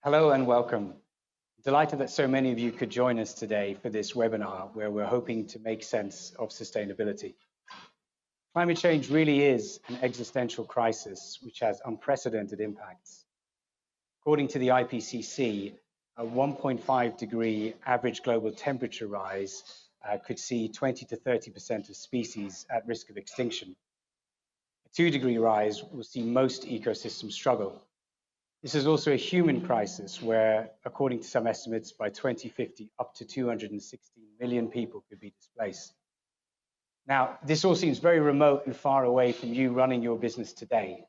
Hello and welcome. Delighted that so many of you could join us today for this webinar where we're hoping to make sense of sustainability. Climate change really is an existential crisis which has unprecedented impacts. According to the IPCC, a 1.5 degree average global temperature rise could see 20 to 30% of species at risk of extinction. A 2-degree rise will see most ecosystems struggle. This is also a human crisis where, according to some estimates, by 2050, up to 216 million people could be displaced. Now, this all seems very remote and far away from you running your business today.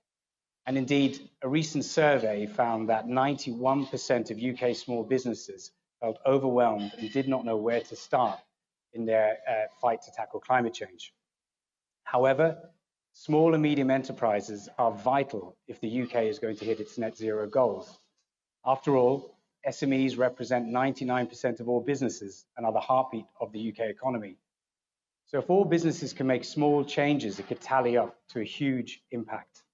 And indeed, a recent survey found that 91% of UK small businesses felt overwhelmed and did not know where to start in their fight to tackle climate change. However, small and medium enterprises are vital if the UK is going to hit its net zero goals. After all, SMEs represent 99% of all businesses and are the heartbeat of the UK economy. So if all businesses can make small changes, it could tally up to a huge impact.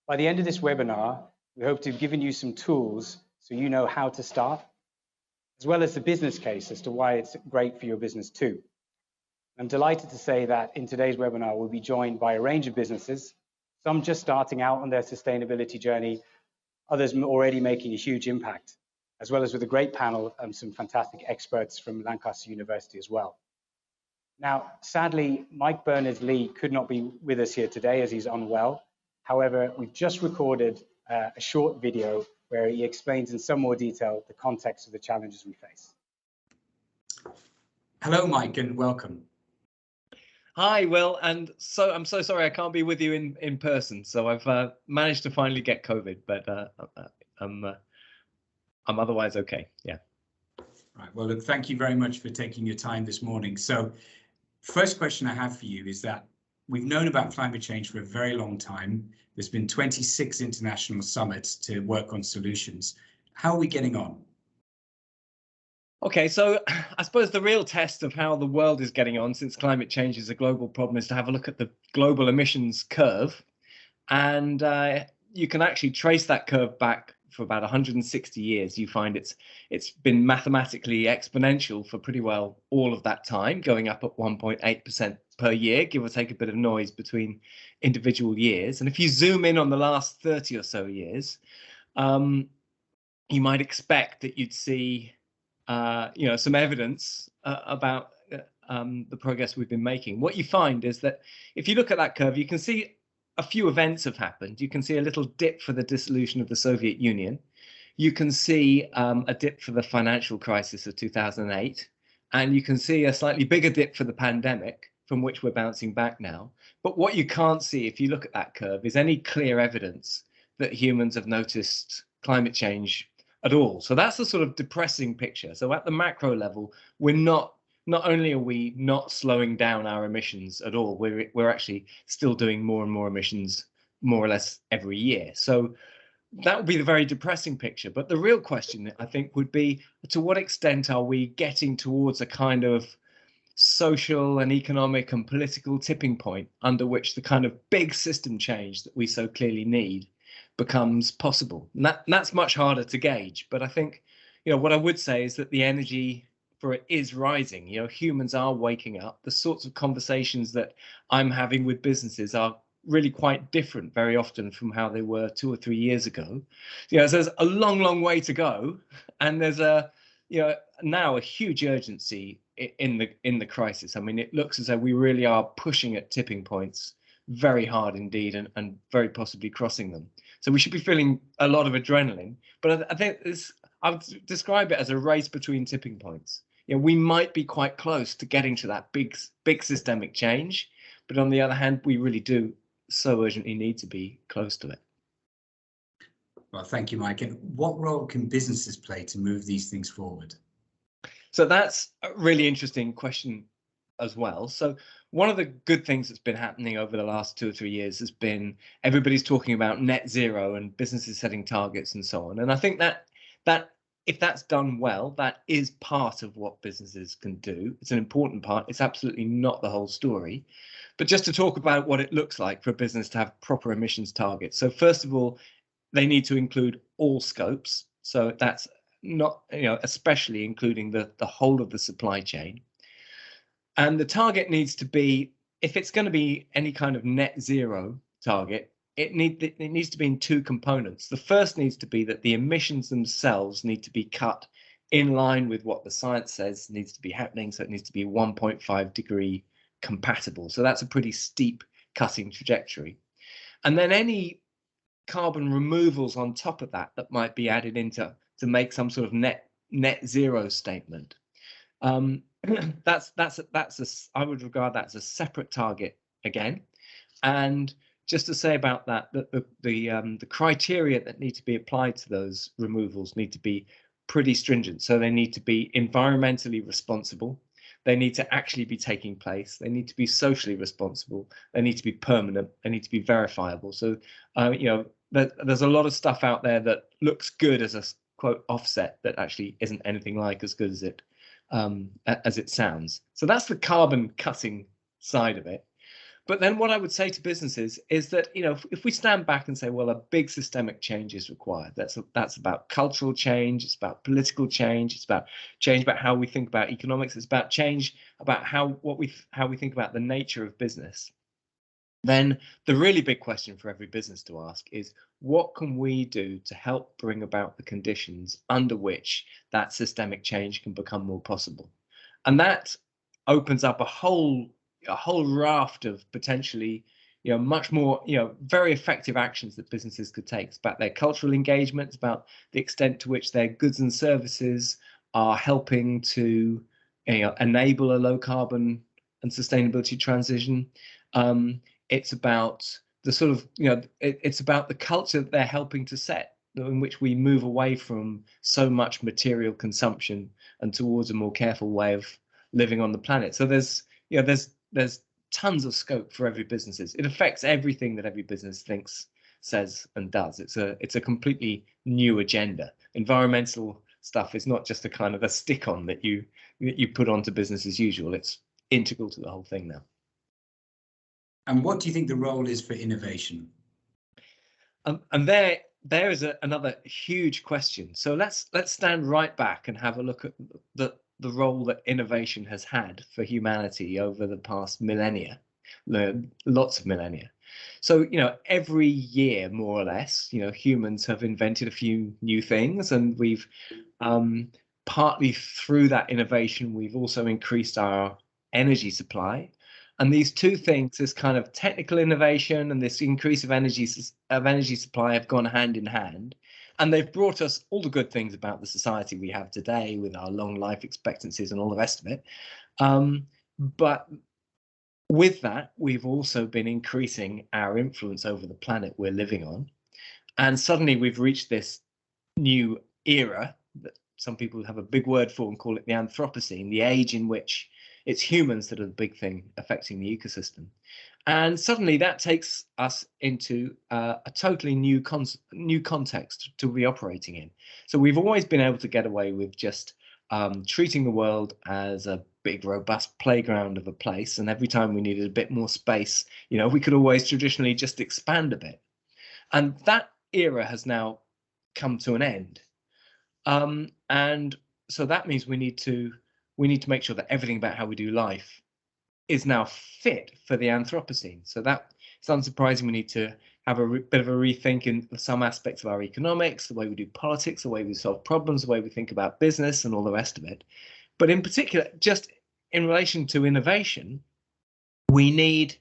By the end of this webinar, we hope to have given you some tools so you know how to start, as well as the business case as to why it's great for your business too. I'm delighted to say that in today's webinar, we'll be joined by a range of businesses, some just starting out on their sustainability journey, others already making a huge impact, as well as with a great panel and some fantastic experts from Lancaster University as well. Now, sadly, Mike Berners-Lee could not be with us here today as he's unwell. However, we've just recorded a short video where he explains in some more detail the context of the challenges we face. Hello, Mike, and welcome. Hi, Will, and so I'm so sorry I can't be with you in person. So I've managed to finally get COVID, but I'm otherwise okay. Yeah. Right. Well, look, thank you very much for taking your time this morning. So, first question I have for you is that we've known about climate change for a very long time. There's been 26 international summits to work on solutions. How are we getting on? Okay, so I suppose the real test of how the world is getting on, since climate change is a global problem, is to have a look at the global emissions curve. And you can actually trace that curve back for about 160 years. You find it's been mathematically exponential for pretty well all of that time, going up at 1.8% per year, give or take a bit of noise between individual years. And if you zoom in on the last 30 or so years, you might expect that you'd see some evidence about the progress we've been making. What you find is that if you look at that curve, you can see a few events have happened. You can see a little dip for the dissolution of the Soviet Union. You can see a dip for the financial crisis of 2008. And you can see a slightly bigger dip for the pandemic, from which we're bouncing back now. But what you can't see, if you look at that curve, is any clear evidence that humans have noticed climate change at all. So that's the sort of depressing picture. So at the macro level, not only are we not slowing down our emissions at all, we're actually still doing more and more emissions more or less every year. So that would be the very depressing picture. But the real question, I think, would be, to what extent are we getting towards a kind of social and economic and political tipping point under which the kind of big system change that we so clearly need becomes possible? And that's much harder to gauge. But I think, what I would say is that the energy for it is rising. Humans are waking up. The sorts of conversations that I'm having with businesses are really quite different very often from how they were 2 or 3 years ago. So there's a long way to go, and there's now a huge urgency in the crisis. I mean, it looks as though we really are pushing at tipping points very hard indeed, and very possibly crossing them. So we should be feeling a lot of adrenaline, but I think I would describe it as a race between tipping points. We might be quite close to getting to that big systemic change, but on the other hand, we really do so urgently need to be close to it. Well, thank you, Mike. And what role can businesses play to move these things forward? So that's a really interesting question as well. So one of the good things that's been happening over the last 2 or 3 years has been everybody's talking about net zero and businesses setting targets and so on. And I think that if that's done well, that is part of what businesses can do. It's an important part. It's absolutely not the whole story. But just to talk about what it looks like for a business to have proper emissions targets. So first of all, they need to include all scopes. So that's not, especially including the whole of the supply chain. And the target needs to be, if it's going to be any kind of net zero target, it needs to be in two components. The first needs to be that the emissions themselves need to be cut in line with what the science says needs to be happening. So it needs to be 1.5 degree compatible. So that's a pretty steep cutting trajectory. And then any carbon removals on top of that might be added into to make some sort of net zero statement. I would regard that as a separate target again. And just to say about that, the criteria that need to be applied to those removals need to be pretty stringent. So they need to be environmentally responsible. They need to actually be taking place. They need to be socially responsible. They need to be permanent. They need to be verifiable. So, there's a lot of stuff out there that looks good as a quote offset that actually isn't anything like as good as it sounds. So that's the carbon cutting side of it. But then what I would say to businesses is that, if we stand back and say, well, a big systemic change is required. That's about cultural change. It's about political change. It's about change about how we think about economics. It's about change about how we think about the nature of business. Then the really big question for every business to ask is, what can we do to help bring about the conditions under which that systemic change can become more possible? And that opens up a whole raft of potentially, much more, very effective actions that businesses could take. It's about their cultural engagement. It's about the extent to which their goods and services are helping to enable a low carbon and sustainability transition. It's about the sort of, it's about the culture that they're helping to set, in which we move away from so much material consumption and towards a more careful way of living on the planet. So there's tons of scope for every business. It affects everything that every business thinks, says, and does. It's a completely new agenda. Environmental stuff is not just a kind of a stick-on that you put onto business as usual. It's integral to the whole thing now. And what do you think the role is for innovation? And there is another huge question. So let's stand right back and have a look at the role that innovation has had for humanity over the past millennia, lots of millennia. So, every year, more or less, humans have invented a few new things, and we've partly through that innovation, we've also increased our energy supply. And these two things, this kind of technical innovation and this increase of energy supply, have gone hand in hand. And they've brought us all the good things about the society we have today, with our long life expectancies and all the rest of it. But with that, we've also been increasing our influence over the planet we're living on. And suddenly we've reached this new era that some people have a big word for and call it the Anthropocene, the age in which it's humans that are the big thing affecting the ecosystem. And suddenly that takes us into a totally new context to be operating in. So we've always been able to get away with just treating the world as a big, robust playground of a place. And every time we needed a bit more space, we could always traditionally just expand a bit. And that era has now come to an end. And so that means we need to make sure that everything about how we do life is now fit for the Anthropocene. So that it's unsurprising we need to have a bit of a rethink in some aspects of our economics, the way we do politics, the way we solve problems, the way we think about business and all the rest of it. But in particular, just in relation to innovation, we need,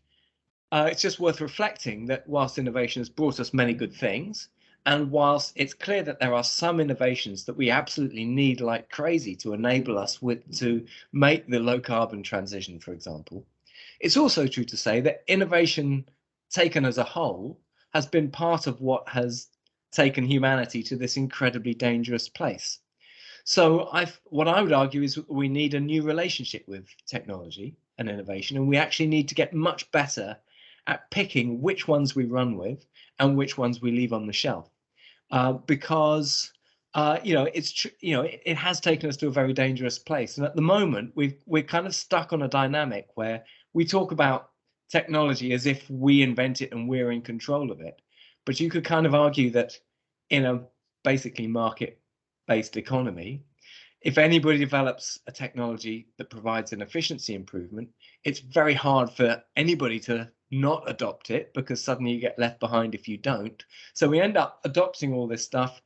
it's just worth reflecting that whilst innovation has brought us many good things, and whilst it's clear that there are some innovations that we absolutely need like crazy to enable us to make the low carbon transition, for example, it's also true to say that innovation taken as a whole has been part of what has taken humanity to this incredibly dangerous place. So what I would argue is we need a new relationship with technology and innovation, and we actually need to get much better at picking which ones we run with and which ones we leave on the shelf, because it has taken us to a very dangerous place. And at the moment, we're kind of stuck on a dynamic where we talk about technology as if we invent it and we're in control of it. But you could kind of argue that in a basically market-based economy, if anybody develops a technology that provides an efficiency improvement, it's very hard for anybody to not adopt it, because suddenly you get left behind if you don't. So we end up adopting all this stuff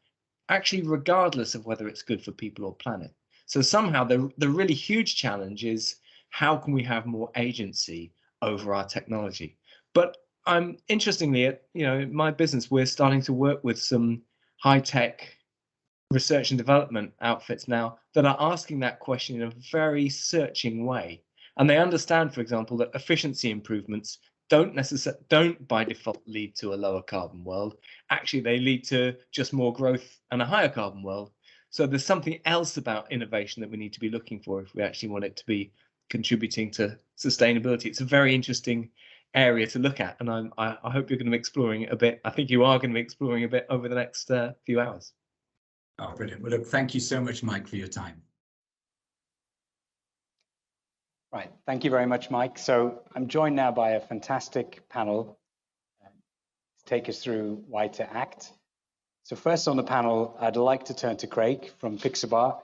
actually regardless of whether it's good for people or planet. So somehow the really huge challenge is, how can we have more agency over our technology? But interestingly, in my business, we're starting to work with some high-tech research and development outfits now that are asking that question in a very searching way. And they understand, for example, that efficiency improvements don't by default lead to a lower carbon world. Actually, they lead to just more growth and a higher carbon world. So there's something else about innovation that we need to be looking for if we actually want it to be contributing to sustainability. It's a very interesting area to look at, and I hope you're going to be exploring it a bit. I think you are going to be exploring a bit over the next few hours. Oh, brilliant. Well, look, thank you so much, Mike, for your time. Right, thank you very much, Mike. So I'm joined now by a fantastic panel to take us through why to act. So first on the panel, I'd like to turn to Craig from Pixabar,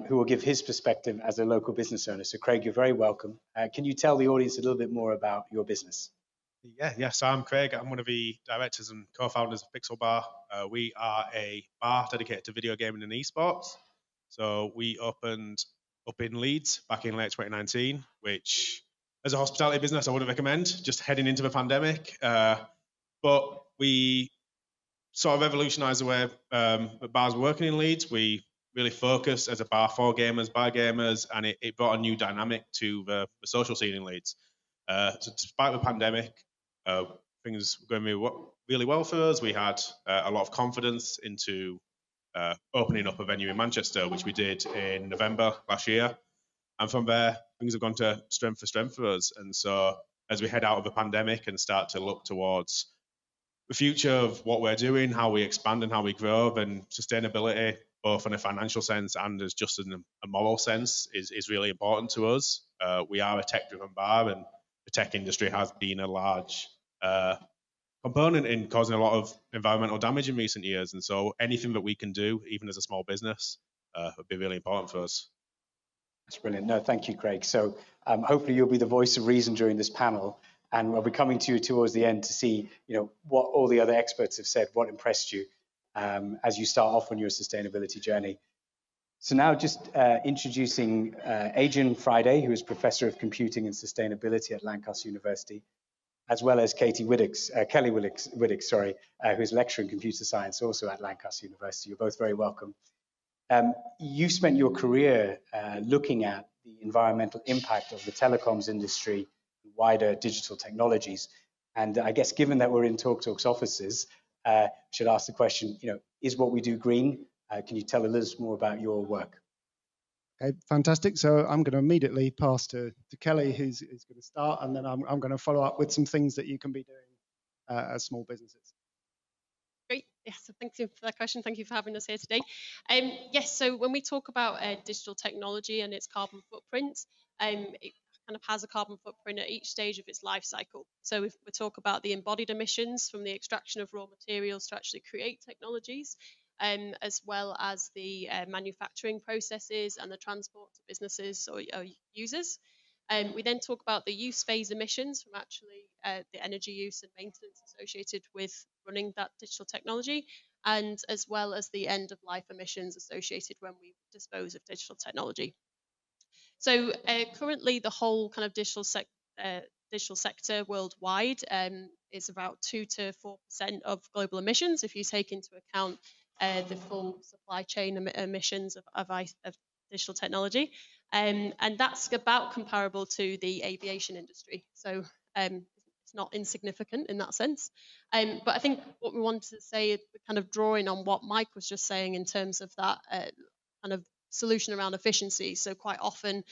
who will give his perspective as a local business owner. So Craig, you're very welcome. Can you tell the audience a little bit more about your business? Yes, I'm Craig. I'm one of the directors and co-founders of Pixel Bar. We are a bar dedicated to video gaming and esports. So we opened up in Leeds back in late 2019, which as a hospitality business, I wouldn't recommend just heading into the pandemic. But we sort of revolutionized the way bars were working in Leeds. We really focused as a bar for gamers, by gamers, and it brought a new dynamic to the social scene in Leeds. So despite the pandemic, things were going really well for us. We had a lot of confidence into opening up a venue in Manchester, which we did in November last year. And from there, things have gone to strength for us. And so as we head out of the pandemic and start to look towards the future of what we're doing, how we expand and how we grow, then sustainability, both in a financial sense and as just in a moral sense, is really important to us. We are a tech-driven bar, and the tech industry has been a large component in causing a lot of environmental damage in recent years. And so anything that we can do, even as a small business, would be really important for us. That's brilliant. No, thank you, Craig. So hopefully you'll be the voice of reason during this panel, and we'll be coming to you towards the end to see, what all the other experts have said, what impressed you as you start off on your sustainability journey. So now just introducing Adrian Friday, who is Professor of Computing and Sustainability at Lancaster University, as well as Kelly Whitticks, who's lecturer in computer science also at Lancaster University. You're both very welcome. You've spent your career looking at the environmental impact of the telecoms industry, wider digital technologies. And I guess given that we're in TalkTalk's offices, I should ask the question, is what we do green? Can you tell a little more about your work? Okay, fantastic. So I'm going to immediately pass to Kelly, who's going to start, and then I'm going to follow up with some things that you can be doing as small businesses. Great. Yes, so thank you for that question. Thank you for having us here today. Yes, so when we talk about digital technology and its carbon footprint, it kind of has a carbon footprint at each stage of its life cycle. So if we talk about the embodied emissions from the extraction of raw materials to actually create technologies, as well as the manufacturing processes and the transport to businesses or users. We then talk about the use phase emissions from actually the energy use and maintenance associated with running that digital technology, and as well as the end of life emissions associated when we dispose of digital technology. So currently the whole kind of digital sector worldwide is about 2 to 4% of global emissions if you take into account the full supply chain emissions of digital technology. And that's about comparable to the aviation industry. So it's not insignificant in that sense. But I think what we wanted to say, kind of drawing on what Mike was just saying in terms of that kind of solution around efficiency. So quite often,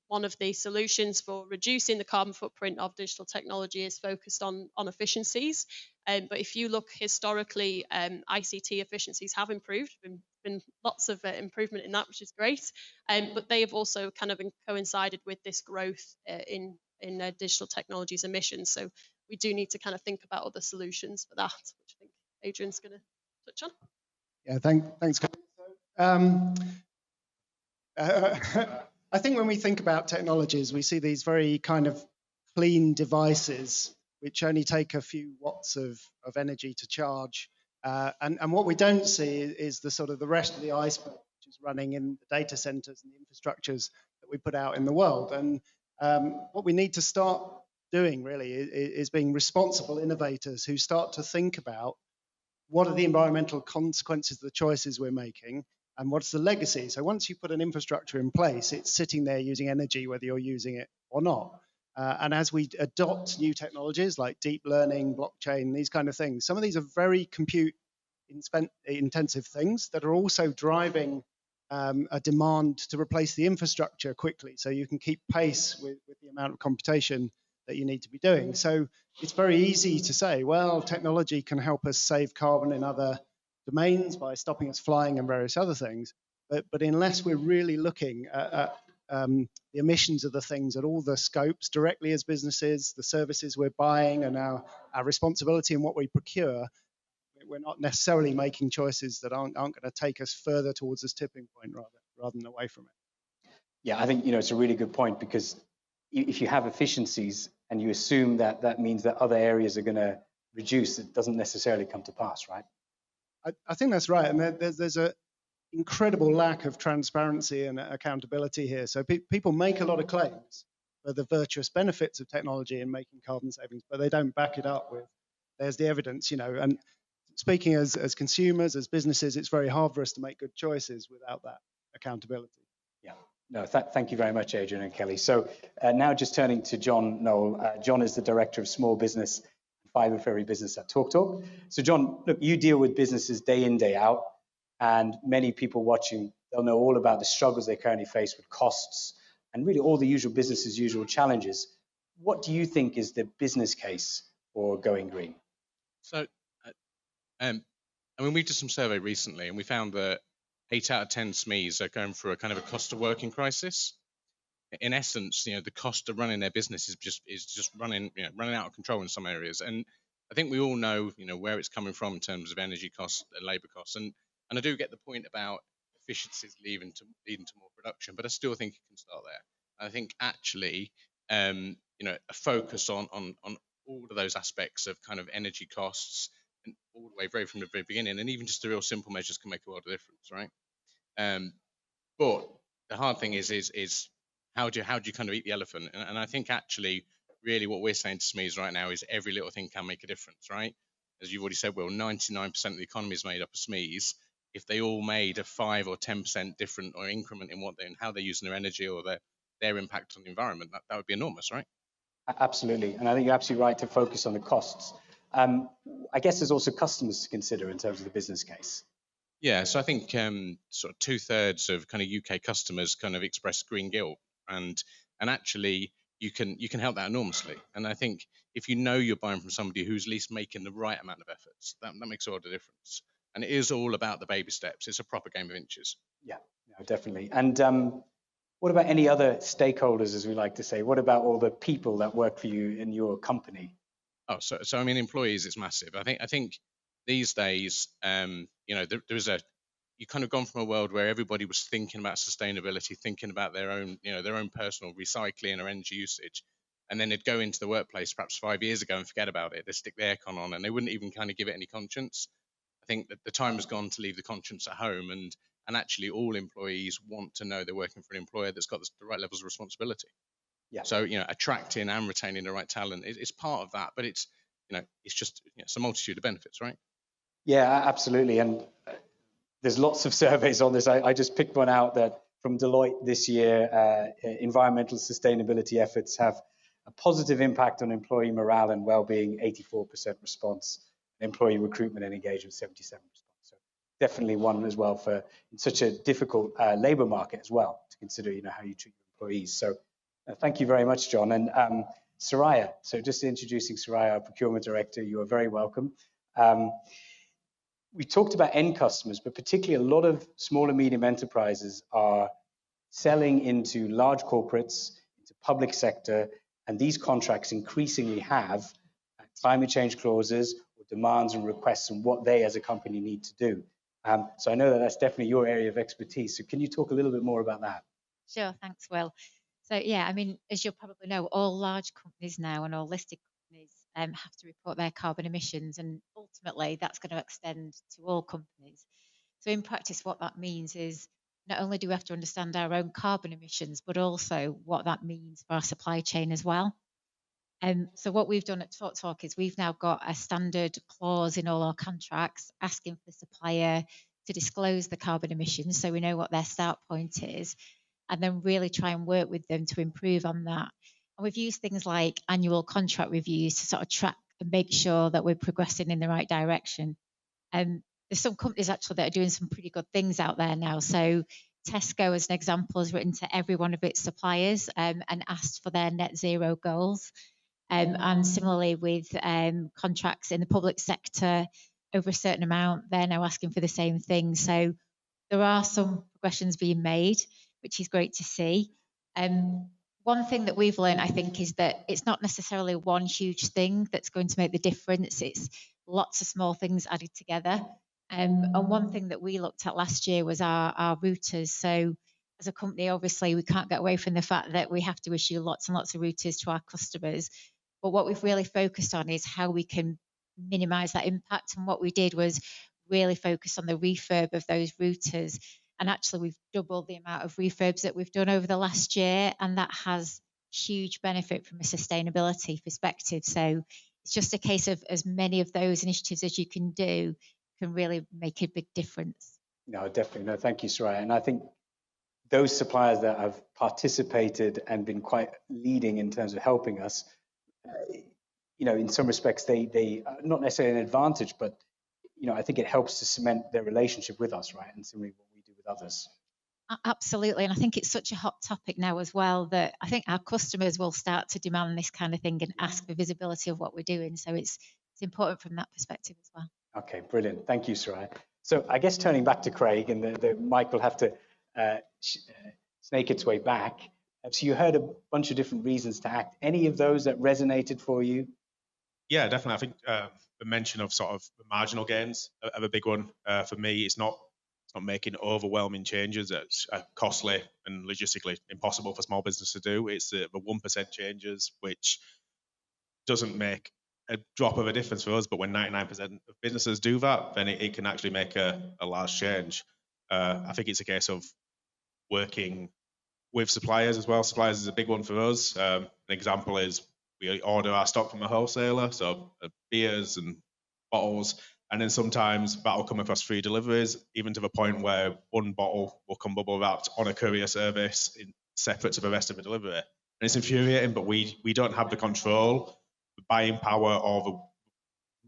one of the solutions for reducing the carbon footprint of digital technology is focused on efficiencies. But if you look historically, ICT efficiencies have improved. Been lots of improvement in that, which is great. But they have also kind of coincided with this growth in digital technologies emissions. So we do need to kind of think about other solutions for that, which I think Adrian's going to touch on. Yeah, thanks. I think when we think about technologies, we see these very kind of clean devices which only take a few watts of energy to charge. And what we don't see is the sort of the rest of the iceberg, which is running in the data centers and the infrastructures that we put out in the world. And what we need to start doing really is being responsible innovators who start to think about what are the environmental consequences of the choices we're making, and what's the legacy. So once you put an infrastructure in place, it's sitting there using energy, whether you're using it or not. And as we adopt new technologies like deep learning, blockchain, these kind of things, some of these are very compute intensive things that are also driving a demand to replace the infrastructure quickly, so you can keep pace with the amount of computation that you need to be doing. So it's very easy to say, well, technology can help us save carbon in other domains by stopping us flying and various other things. But unless we're really looking at the emissions of the things at all the scopes directly as businesses, the services we're buying, and our responsibility in what we procure, we're not necessarily making choices that aren't going to take us further towards this tipping point rather than away from it. Yeah, I think it's a really good point, because if you have efficiencies and you assume that that means that other areas are going to reduce, it doesn't necessarily come to pass, right? I think that's right, and there's a incredible lack of transparency and accountability here. So people make a lot of claims for the virtuous benefits of technology in making carbon savings, but they don't back it up with, there's the evidence, And speaking as consumers, as businesses, it's very hard for us to make good choices without that accountability. Yeah. No, thank you very much, Adrian and Kelly. So now just turning to John Noel. John is the Director of Small Business and Fibre Ferry Business at TalkTalk. So John, look, you deal with businesses day in, day out, and many people watching, they'll know all about the struggles they currently face with costs and really all the usual business as usual challenges. What do you think is the business case for going green? So, we did some survey recently, and we found that 8 out of 10 SMEs are going through a kind of a cost of working crisis. In essence, the cost of running their business is just running out of control in some areas. And I think we all know, where it's coming from in terms of energy costs and labour costs. And I do get the point about efficiencies leading to more production, but I still think it can start there. I think actually, a focus on all of those aspects of kind of energy costs, and all the way very from the very beginning, and even just the real simple measures can make a world of difference, right? But the hard thing is how do you kind of eat the elephant? And I think actually, really, what we're saying to SMEs right now is every little thing can make a difference, right? As you've already said, Will, 99% of the economy is made up of SMEs. If they all made a 5 or 10% different or increment in how they're using their energy or their impact on the environment, that would be enormous, right? Absolutely, and I think you're absolutely right to focus on the costs. I guess there's also customers to consider in terms of the business case. Yeah, so I think sort of 2/3 of kind of UK customers kind of express green guilt, and actually you can help that enormously. And I think if you're buying from somebody who's at least making the right amount of efforts, that makes a lot of difference. And it is all about the baby steps. It's a proper game of inches. Yeah, no, definitely. And what about any other stakeholders, as we like to say? What about all the people that work for you in your company? Oh, so I mean, employees, it's massive. I think these days, there's you kind of gone from a world where everybody was thinking about sustainability, thinking about their own personal recycling or energy usage, and then they'd go into the workplace perhaps 5 years ago and forget about it. They'd stick the aircon on and they wouldn't even kind of give it any conscience. I think that the time has gone to leave the conscience at home, and actually all employees want to know they're working for an employer that's got the right levels of responsibility. Yeah. So attracting and retaining the right talent is part of that, but it's just it's a multitude of benefits, right? Yeah, absolutely. And there's lots of surveys on this. I just picked one out that from Deloitte this year, environmental sustainability efforts have a positive impact on employee morale and well-being, 84% response, employee recruitment and engagement, 77%. So definitely one as well for in such a difficult labour market as well to consider, how you treat your employees. So thank you very much, John. And Soraya, so just introducing Soraya, our procurement director, you are very welcome. We talked about end customers, but particularly a lot of small and medium enterprises are selling into large corporates, into public sector, and these contracts increasingly have climate change clauses or demands and requests and what they as a company need to do. So I know that that's definitely your area of expertise. So can you talk a little bit more about that? Sure, thanks, Will. So yeah, I mean, as you'll probably know, all large companies now and all listed companies have to report their carbon emissions, and ultimately that's going to extend to all companies. So in practice, what that means is not only do we have to understand our own carbon emissions, but also what that means for our supply chain as well. So what we've done at TalkTalk is we've now got a standard clause in all our contracts asking for the supplier to disclose the carbon emissions so we know what their start point is, and then really try and work with them to improve on that. And we've used things like annual contract reviews to sort of track and make sure that we're progressing in the right direction. There's some companies actually that are doing some pretty good things out there now. So Tesco, as an example, has written to every one of its suppliers and asked for their net zero goals. And similarly with contracts in the public sector over a certain amount, they're now asking for the same thing. So there are some progressions being made, which is great to see. One thing that we've learned, I think, is that it's not necessarily one huge thing that's going to make the difference. It's lots of small things added together. And one thing that we looked at last year was our routers. So as a company, obviously, we can't get away from the fact that we have to issue lots and lots of routers to our customers. But what we've really focused on is how we can minimize that impact. And what we did was really focus on the refurb of those routers. And actually, we've doubled the amount of refurbs that we've done over the last year. And that has huge benefit from a sustainability perspective. So it's just a case of as many of those initiatives as you can do can really make a big difference. No, definitely. No, thank you, Soraya. And I think those suppliers that have participated and been quite leading in terms of helping us, in some respects, they are not necessarily an advantage, but, I think it helps to cement their relationship with us, right? And similarly what we do with others. Absolutely. And I think it's such a hot topic now as well that I think our customers will start to demand this kind of thing and ask for visibility of what we're doing. So it's important from that perspective as well. Okay, brilliant. Thank you, Soraya. So I guess turning back to Craig, and the mic will have to snake its way back. So you heard a bunch of different reasons to act. Any of those that resonated for you? Yeah, definitely. I think the mention of sort of marginal gains are a big one. For me, it's not making overwhelming changes that's costly and logistically impossible for small business to do. It's the 1% changes, which doesn't make a drop of a difference for us. But when 99% of businesses do that, then it can actually make a large change. I think it's a case of working with suppliers as well. Suppliers is a big one for us. An example is we order our stock from a wholesaler, so beers and bottles, and then sometimes that will come across free deliveries, even to the point where one bottle will come bubble wrapped on a courier service separate to the rest of the delivery. And it's infuriating, but we don't have the control, the buying power, or the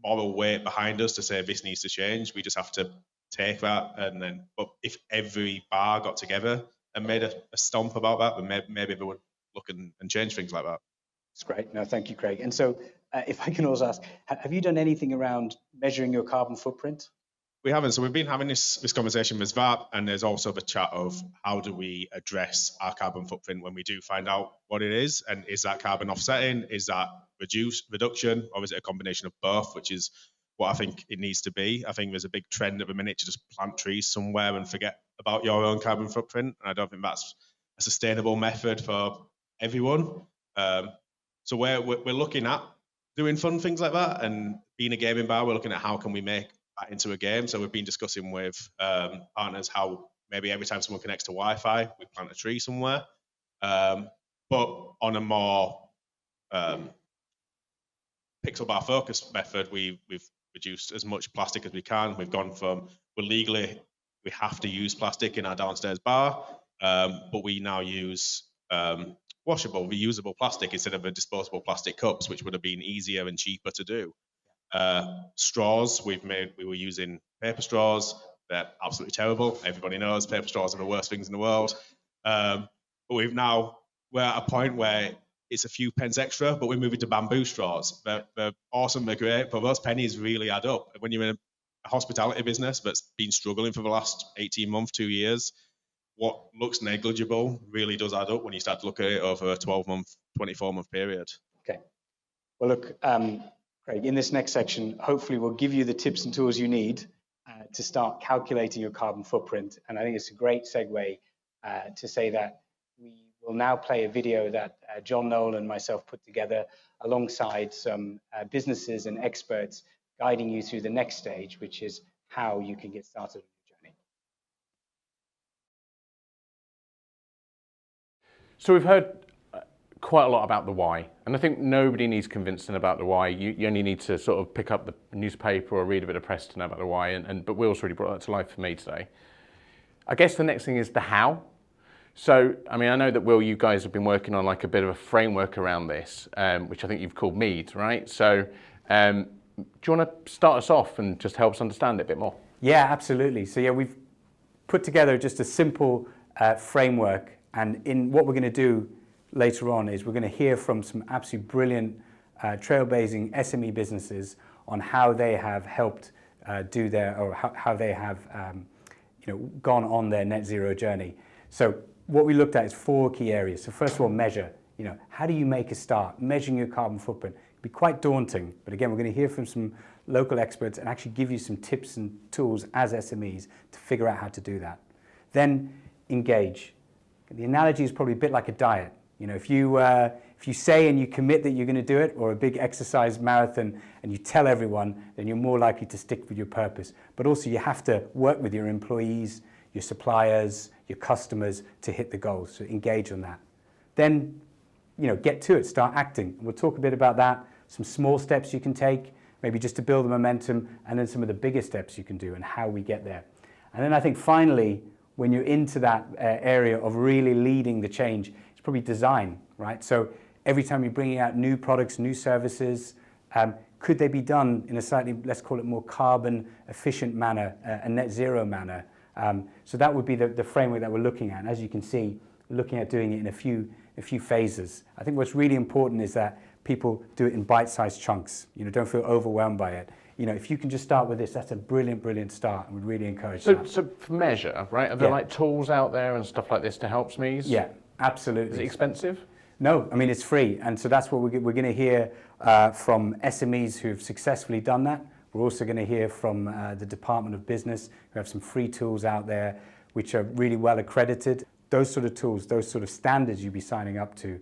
moral weight behind us to say this needs to change. We just have to take that, and then, but if every bar got together and made a stomp about that, then maybe they would look and change things like that. That's great. No, thank you, Craig. And so if I can also ask, have you done anything around measuring your carbon footprint? We haven't. So we've been having this conversation with that, and there's also the chat of how do we address our carbon footprint when we do find out what it is, and is that carbon offsetting, is that reduction, or is it a combination of both, which is what I think it needs to be. I think there's a big trend at the minute to just plant trees somewhere and forget about your own carbon footprint, and I don't think that's a sustainable method for everyone. So we're looking at doing fun things like that, and being a gaming bar, we're looking at how can we make that into a game. So we've been discussing with partners how maybe every time someone connects to Wi-Fi, we plant a tree somewhere. But on a more pixel bar focused method, we've reduced as much plastic as we can. We've gone from, we have to use plastic in our downstairs bar, but we now use washable, reusable plastic instead of the disposable plastic cups, which would have been easier and cheaper to do. Straws, we were using paper straws. They're absolutely terrible. Everybody knows paper straws are the worst things in the world. But we're at a point where it's a few pence extra, but we're moving to bamboo straws. They're awesome, they're great, but those pennies really add up. When you're in a hospitality business that's been struggling for the last 18 months, 2 years, what looks negligible really does add up when you start to look at it over a 12-month, 24-month period. Okay. Well, look, Craig, in this next section, hopefully we'll give you the tips and tools you need to start calculating your carbon footprint. And I think it's a great segue to say that we will now play a video that John Noel and myself put together alongside some businesses and experts guiding you through the next stage, which is how you can get started on your journey. So we've heard quite a lot about the why, and I think nobody needs convincing about the why. You only need to sort of pick up the newspaper or read a bit of press to know about the why, but Will's really brought that to life for me today. I guess the next thing is the how. So, I mean, I know that, Will, you guys have been working on like a bit of a framework around this, which I think you've called MEAD, right? So, do you want to start us off and just help us understand it a bit more? Yeah, absolutely. So yeah, we've put together just a simple framework, and in what we're going to do later on is we're going to hear from some absolutely brilliant trailblazing SME businesses on how they have helped do their, or how they have gone on their net zero journey. So what we looked at is 4 key areas. So first of all, measure. How do you make a start? Measuring your carbon footprint can be quite daunting, but again, we're going to hear from some local experts and actually give you some tips and tools as SMEs to figure out how to do that. Then engage. The analogy is probably a bit like a diet. If you say and you commit that you're going to do it, or a big exercise marathon, and you tell everyone, then you're more likely to stick with your purpose. But also you have to work with your employees, your suppliers, your customers to hit the goals. So engage on that. Then, get to it, start acting. We'll talk a bit about that, some small steps you can take, maybe just to build the momentum, and then some of the bigger steps you can do and how we get there. And then I think finally, when you're into that area of really leading the change, it's probably design, right? So every time you're bringing out new products, new services, could they be done in a slightly, let's call it more carbon efficient manner, a net zero manner? So that would be the framework that we're looking at. And as you can see, we're looking at doing it in a few phases. I think what's really important is that people do it in bite-sized chunks. Don't feel overwhelmed by it. If you can just start with this, that's a brilliant start, and we'd really encourage that. So for measure, right? Are there like tools out there and stuff like this to help SMEs? Yeah, absolutely. Is it expensive? No, I mean, it's free. And so that's what we're going to hear from SMEs who've successfully done that. We're also going to hear from the Department of Business, who have some free tools out there, which are really well accredited. Those sort of tools, those sort of standards you'd be signing up to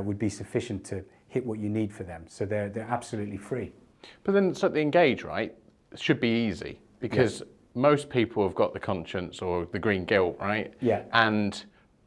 would be sufficient to hit what you need for them. So they're absolutely free. But then, so the engage, right, should be easy, because most people have got the conscience or the green guilt, right? Yeah.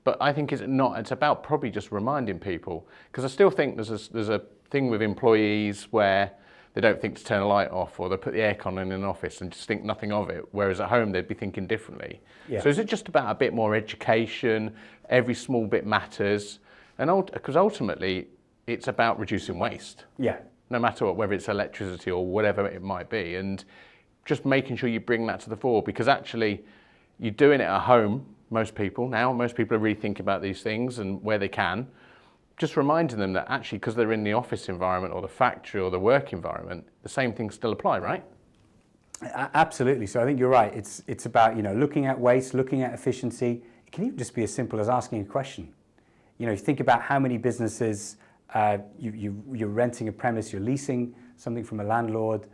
But I think it's about probably just reminding people, because I still think there's a thing with employees where they don't think to turn a light off, or they put the aircon in an office and just think nothing of it, whereas at home they'd be thinking differently. Yeah. So is it just about a bit more education? Every small bit matters, and because ultimately it's about reducing waste. Yeah. No matter what, whether it's electricity or whatever it might be, and just making sure you bring that to the fore, because actually you're doing it at home. Most people are really thinking about these things and where they can. Just reminding them that actually, because they're in the office environment or the factory or the work environment, the same things still apply, right? Absolutely. So I think you're right. It's about looking at waste, looking at efficiency. It can even just be as simple as asking a question. You think about how many businesses you're renting a premise, you're leasing something from a landlord.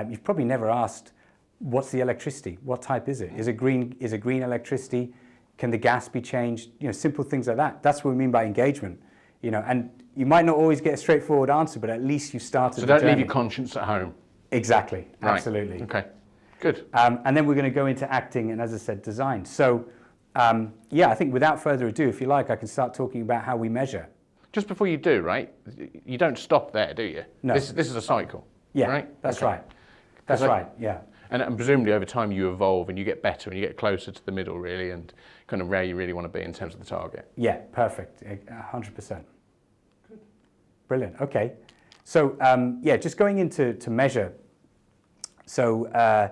You've probably never asked, what's the electricity? What type is it? Is it green electricity? Can the gas be changed? Simple things like that. That's what we mean by engagement. And you might not always get a straightforward answer, but at least you started. So don't leave your conscience at home. Exactly. Right. Absolutely. Okay. Good. And then we're going to go into acting and, as I said, design. So, I think without further ado, if you like, I can start talking about how we measure. Just before you do, right? You don't stop there, do you? No. This is a cycle. Yeah. Right. That's okay. right. That's right. Yeah. And presumably over time you evolve and you get better and you get closer to the middle, really, and kind of where you really want to be in terms of the target. Yeah. Perfect. 100%. Brilliant. Okay. So just going into measure. So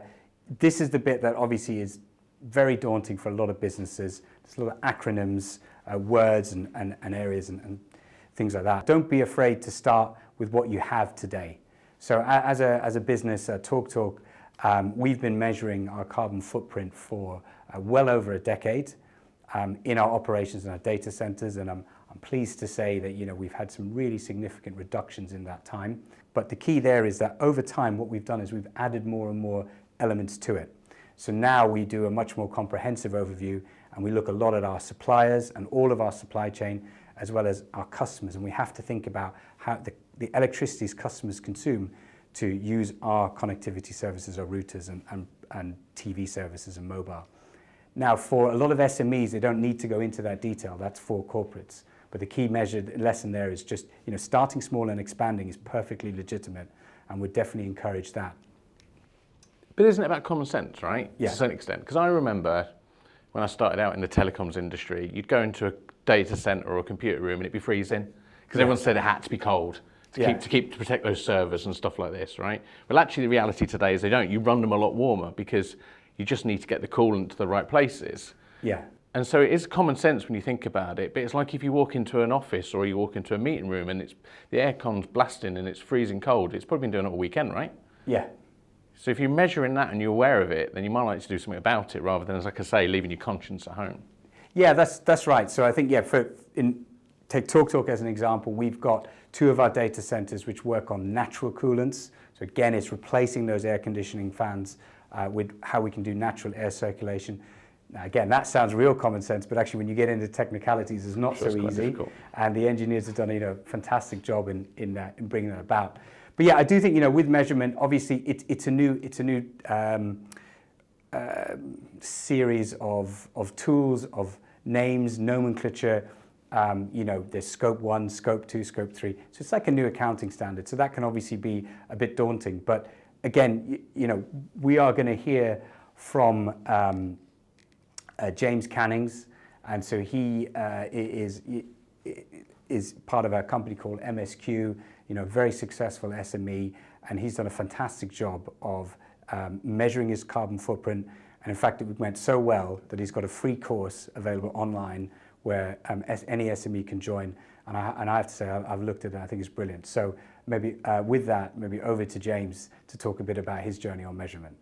this is the bit that obviously is very daunting for a lot of businesses. There's a lot of acronyms, words and areas and things like that. Don't be afraid to start with what you have today. So as a business, TalkTalk, we've been measuring our carbon footprint for well over a decade in our operations and our data centers, and I'm pleased to say that we've had some really significant reductions in that time. But the key there is that over time, what we've done is we've added more and more elements to it. So now we do a much more comprehensive overview, and we look a lot at our suppliers and all of our supply chain, as well as our customers. And we have to think about how the electricities customers consume to use our connectivity services, our routers and TV services and mobile. Now, for a lot of SMEs, they don't need to go into that detail. That's for corporates. But the key lesson there is just, starting small and expanding is perfectly legitimate, and would definitely encourage that. But isn't it about common sense, right? Yeah. To a certain extent. Because I remember when I started out in the telecoms industry, you'd go into a data center or a computer room and it'd be freezing because everyone said it had to be cold to protect those servers and stuff like this, right? Well, actually, the reality today is they don't. You run them a lot warmer because you just need to get the coolant to the right places. Yeah. And so it is common sense when you think about it, but it's like if you walk into an office or you walk into a meeting room and the aircon's blasting and it's freezing cold, it's probably been doing it all weekend, right? Yeah. So if you're measuring that and you're aware of it, then you might like to do something about it rather than, as like I say, leaving your conscience at home. Yeah, that's right. So I think, take TalkTalk as an example, we've got 2 of our data centers which work on natural coolants. So again, it's replacing those air conditioning fans with how we can do natural air circulation. Now, again, that sounds real common sense, but actually when you get into technicalities, it's not so easy. And the engineers have done a fantastic job in bringing that about. But yeah, I do think, with measurement, obviously it's a new series of tools, of names, nomenclature. There's scope 1, scope 2, scope 3. So it's like a new accounting standard. So that can obviously be a bit daunting. But again, we are going to hear from James Cannings, and so he is part of a company called MSQ, very successful SME, and he's done a fantastic job of measuring his carbon footprint. And in fact, it went so well that he's got a free course available online where any SME can join. And I have to say, I've looked at it, I think it's brilliant. So maybe with that, maybe over to James to talk a bit about his journey on measurement.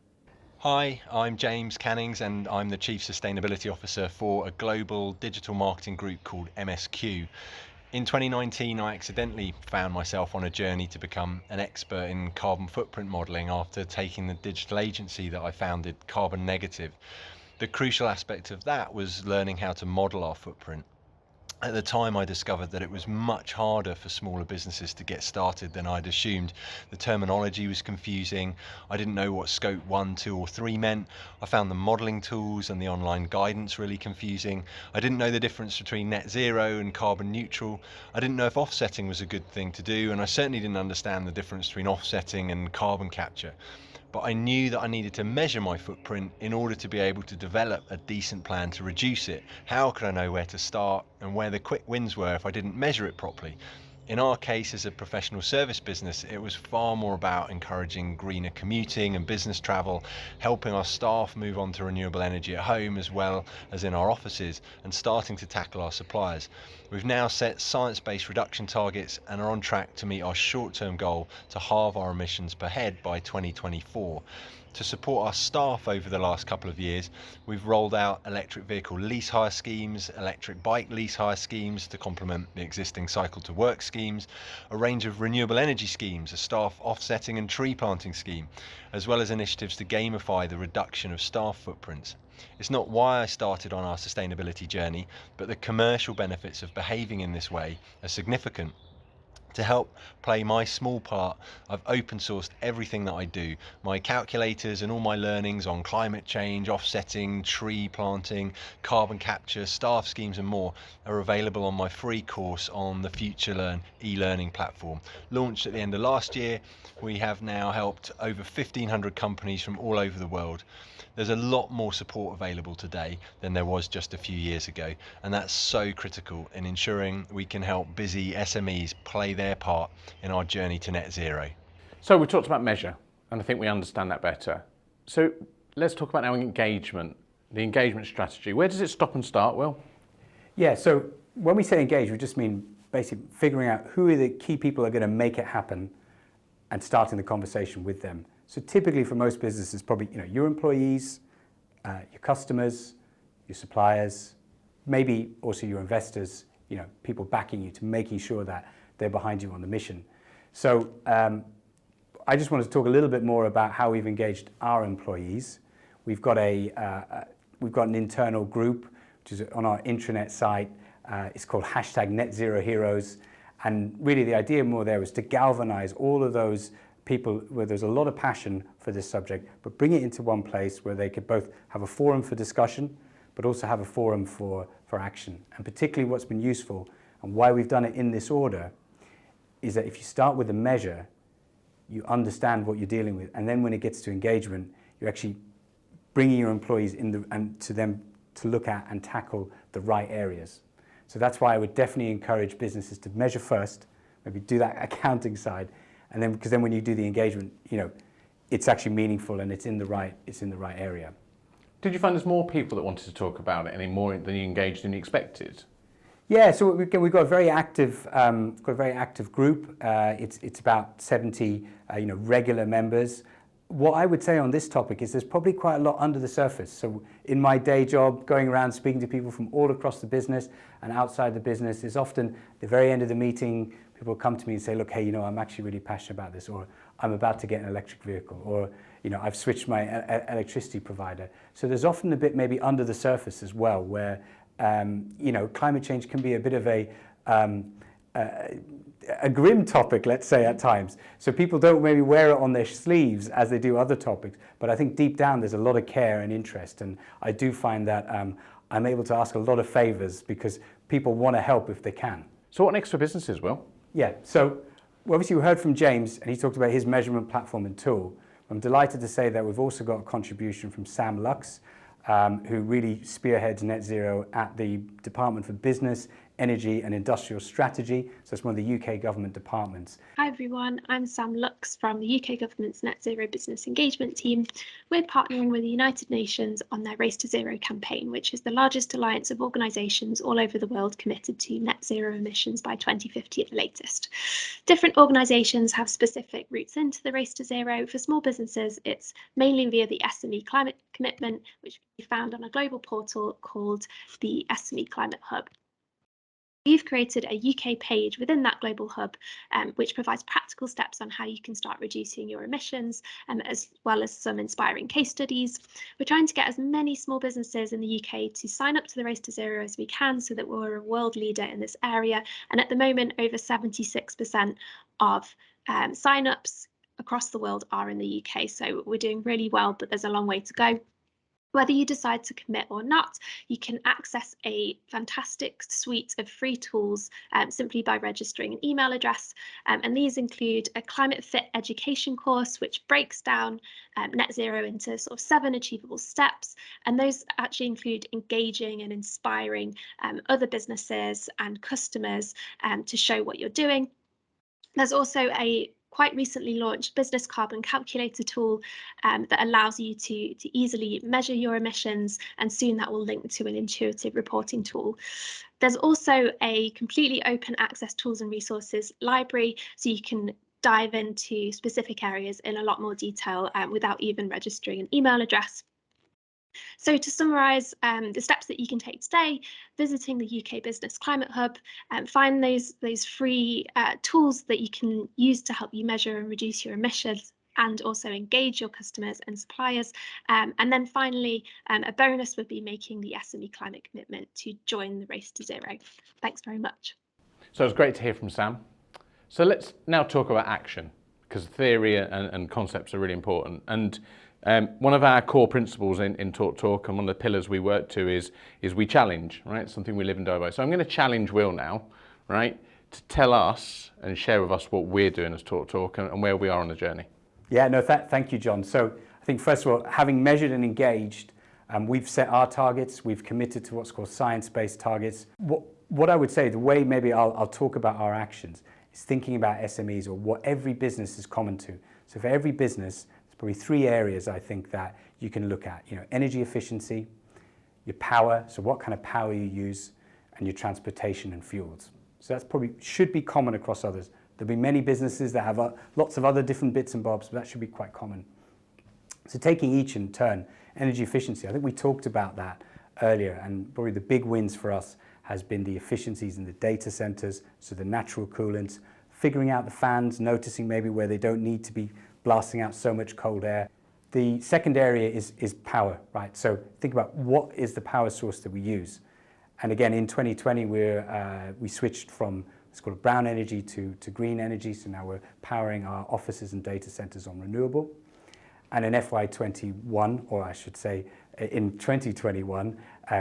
Hi, I'm James Cannings and I'm the Chief Sustainability Officer for a global digital marketing group called MSQ. In 2019, I accidentally found myself on a journey to become an expert in carbon footprint modelling after taking the digital agency that I founded, Carbon Negative. The crucial aspect of that was learning how to model our footprint. At the time, I discovered that it was much harder for smaller businesses to get started than I'd assumed. The terminology was confusing. I didn't know what scope 1, 2 or 3 meant. I found the modelling tools and the online guidance really confusing. I didn't know the difference between net zero and carbon neutral. I didn't know if offsetting was a good thing to do, and I certainly didn't understand the difference between offsetting and carbon capture. But I knew that I needed to measure my footprint in order to be able to develop a decent plan to reduce it. How could I know where to start and where the quick wins were if I didn't measure it properly? In our case, as a professional service business, it was far more about encouraging greener commuting and business travel, helping our staff move on to renewable energy at home as well as in our offices, and starting to tackle our suppliers. We've now set science-based reduction targets and are on track to meet our short-term goal to halve our emissions per head by 2024. To support our staff over the last couple of years, we've rolled out electric vehicle lease hire schemes, electric bike lease hire schemes to complement the existing cycle to work schemes, a range of renewable energy schemes, a staff offsetting and tree planting scheme, as well as initiatives to gamify the reduction of staff footprints. It's not why I started on our sustainability journey, but the commercial benefits of behaving in this way are significant. To help play my small part, I've open sourced everything that I do. My calculators and all my learnings on climate change, offsetting, tree planting, carbon capture, staff schemes and more are available on my free course on the FutureLearn e-learning platform. Launched at the end of last year, we have now helped over 1,500 companies from all over the world. There's a lot more support available today than there was just a few years ago, and that's so critical in ensuring we can help busy SMEs play their part in our journey to net zero. So we talked about measure, and I think we understand that better. So let's talk about now engagement, the engagement strategy. Where does it stop and start, Will? Yeah, so when we say engage, we just mean basically figuring out who are the key people that are going to make it happen and starting the conversation with them. So typically for most businesses, probably your employees, your customers, your suppliers, maybe also your investors, people backing you to making sure that they're behind you on the mission. So I just wanted to talk a little bit more about how we've engaged our employees. We've got an internal group, which is on our intranet site. It's called #NetZeroHeroes. And really the idea more there was to galvanize all of those people where there's a lot of passion for this subject, but bring it into one place where they could both have a forum for discussion, but also have a forum for action. And particularly what's been useful and why we've done it in this order is that if you start with a measure, you understand what you're dealing with. And then when it gets to engagement, you're actually bringing your employees to them to look at and tackle the right areas. So that's why I would definitely encourage businesses to measure first, maybe do that accounting side, and then because then when you do the engagement, it's actually meaningful and it's in the right area. Did you find there's more people that wanted to talk about it, any more than you engaged than you expected? Yeah, so we've got a very active group. It's about 70 regular members. What I would say on this topic is there's probably quite a lot under the surface. So in my day job, going around speaking to people from all across the business and outside the business, is often the very end of the meeting, people come to me and say, look, hey, I'm actually really passionate about this, or I'm about to get an electric vehicle, or I've switched my electricity provider. So there's often a bit maybe under the surface as well, where climate change can be a bit of a grim topic, let's say, at times. So people don't maybe wear it on their sleeves as they do other topics. But I think deep down there's a lot of care and interest. And I do find that I'm able to ask a lot of favors because people want to help if they can. So what next for businesses, Will? Yeah, so obviously we heard from James and he talked about his measurement platform and tool. I'm delighted to say that we've also got a contribution from Sam Lux, who really spearheads net zero at the Department for Business, Energy and Industrial Strategy. So it's one of the UK government departments. Hi everyone, I'm Sam Lux from the UK government's Net Zero Business Engagement team. We're partnering with the United Nations on their Race to Zero campaign, which is the largest alliance of organisations all over the world committed to net zero emissions by 2050 at the latest. Different organisations have specific routes into the Race to Zero. For small businesses, it's mainly via the SME Climate Commitment, which can be found on a global portal called the SME Climate Hub. We've created a UK page within that global hub, which provides practical steps on how you can start reducing your emissions, as well as some inspiring case studies. We're trying to get as many small businesses in the UK to sign up to the Race to Zero as we can so that we're a world leader in this area. And at the moment, over 76% of sign-ups across the world are in the UK. So we're doing really well, but there's a long way to go. Whether you decide to commit or not, you can access a fantastic suite of free tools simply by registering an email address. And these include a climate fit education course, which breaks down net zero into sort of 7 achievable steps. And those actually include engaging and inspiring other businesses and customers to show what you're doing. There's also a quite recently launched business carbon calculator tool that allows you to easily measure your emissions, and soon that will link to an intuitive reporting tool. There's also a completely open access tools and resources library, so you can dive into specific areas in a lot more detail without even registering an email address. So to summarise the steps that you can take today, visiting the UK Business Climate Hub, find those free tools that you can use to help you measure and reduce your emissions, and also engage your customers and suppliers. And then finally, a bonus would be making the SME climate commitment to join the Race to Zero. Thanks very much. So it's great to hear from Sam. So let's now talk about action, because theory and concepts are really important. And one of our core principles in TalkTalk, and one of the pillars we work to is we challenge, right? It's something we live and die by. So I'm going to challenge Will now, right, to tell us and share with us what we're doing as TalkTalk and where we are on the journey. Yeah, no, thank you, John. So I think first of all, having measured and engaged, we've set our targets. We've committed to what's called science-based targets. What I would say, the way maybe I'll talk about our actions is thinking about SMEs, or what every business is common to. So for every business, there's probably 3 areas I think that you can look at. Energy efficiency, your power, so what kind of power you use, and your transportation and fuels. So that's probably should be common across others. There'll be many businesses that have lots of other different bits and bobs, but that should be quite common. So taking each in turn, energy efficiency, I think we talked about that earlier, and probably the big wins for us has been the efficiencies in the data centers, so the natural coolants, figuring out the fans, noticing maybe where they don't need to be blasting out so much cold air. The second area is power, right? So think about what is the power source that we use. And again, in 2020, we switched from what's called brown energy to green energy. So now we're powering our offices and data centers on renewable. And in FY21, or I should say in 2021,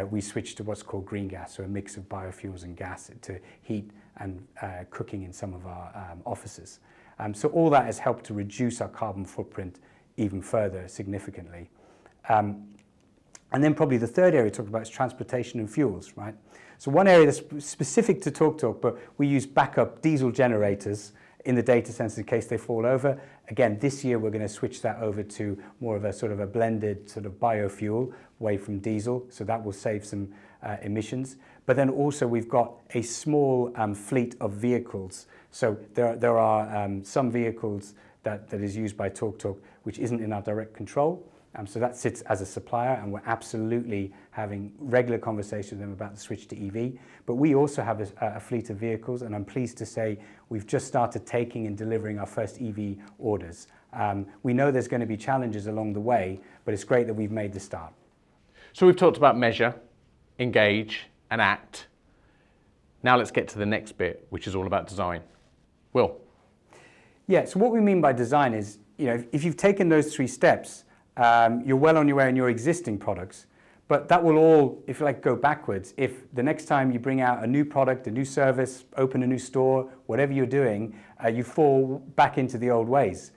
we switched to what's called green gas, so a mix of biofuels and gas to heat and cooking in some of our offices. So all that has helped to reduce our carbon footprint even further significantly. And then probably the third area to talk about is transportation and fuels, right? So one area that's specific to TalkTalk, but we use backup diesel generators in the data centers in case they fall over. Again, this year we're going to switch that over to more of a sort of a blended sort of biofuel away from diesel, so that will save some emissions. But then also we've got a small fleet of vehicles. So there are some vehicles that is used by TalkTalk which isn't in our direct control. So that sits as a supplier, and we're absolutely having regular conversations with them about the switch to EV. But we also have a fleet of vehicles, and I'm pleased to say we've just started taking and delivering our first EV orders. We know there's going to be challenges along the way, but it's great that we've made the start. So we've talked about measure, engage, and act. Now let's get to the next bit, which is all about design. Will? Yeah, so what we mean by design is, if you've taken those 3 steps, you're well on your way in your existing products, but that will all, if you like, go backwards. If the next time you bring out a new product, a new service, open a new store, whatever you're doing, you fall back into the old ways.